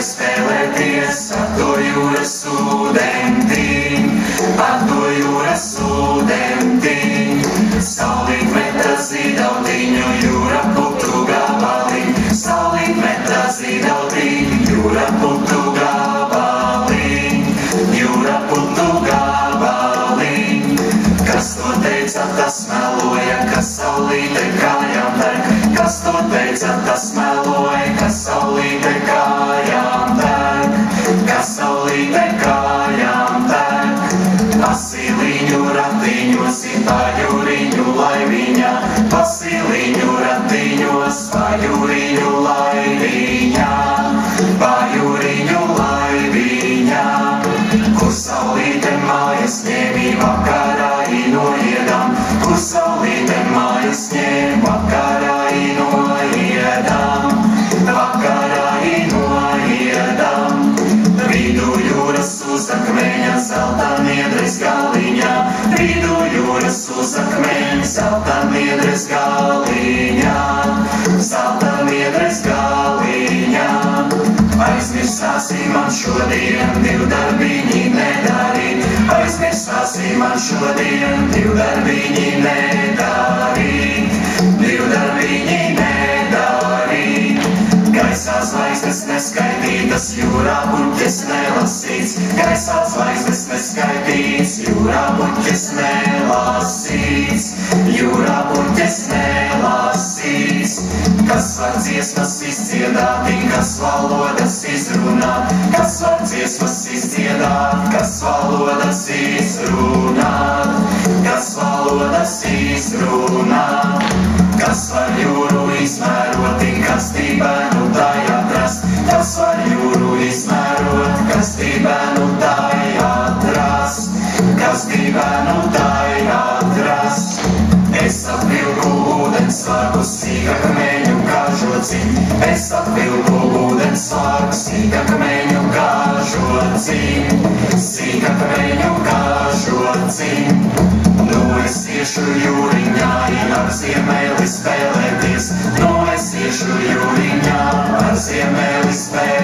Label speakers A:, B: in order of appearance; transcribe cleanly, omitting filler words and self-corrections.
A: spēlēties ar to jūras ūdentīm, ar to jūras ūdentīm. Saulīt meta zīdautiņu, jūra putu gabaliņ, saulīt meta zīdautiņu, jūra putu gabaliņ, jūra putu gabaliņ. Kas to teica, tas meloja, kas saulīte kājām deg, kas to teica, tas meloja, kas saulīte kājām deg, kas saulīte kājām deg. Pasīliņu ratiņos ir pajūriņu laiviņā, pasīliņu ratiņos pajūriņu laiviņā, pajūriņu laiviņā. Kur saulīte mājas ņēmī vakarā noiedam, kur saulīte mājas ņēm vakarā noiedam, vakarā noiedam. Vidu jūras uzakmeņa, zelta niedres galiņā, vidu jūras uzakmeņa, zelta niedres galiņā, zelta niedres galiņā. Aizmirsāsim man šodien, divdarbiņi nedarīt, aizmirsāsim man šodien, divdarbiņi nedarīt, divdarbiņi nedarīt. Gaisā zvaigznes neskaitītas, jūrā puķes nelasīts, gaisā zvaigznes neskaitīts, jūrā puķes nelasīts, jūrā puķes nelasīts. Kas var dziesmas izdziedāt, kas valodas izrunāt, kas var dziesmas izdziedāt, kas valodas izrunāt, kas valodas izrunāt. Kas var jūru izmērot, kas dibenu tai atrast, kas var jūru izmērot, kas dibenu tai atrast, kas dibenu tai atrast. Es apvilku ūdensvārku, sīkakmeņu kažociņ, es apvilku ūdensvārku, sīkakmeņu kažociņ, sīkakmeņu kažociņ. Nu es iešu jūriņā, ar ziemeli spēlēties, nu es iešu jūriņā, ar ziemeli spēlēties.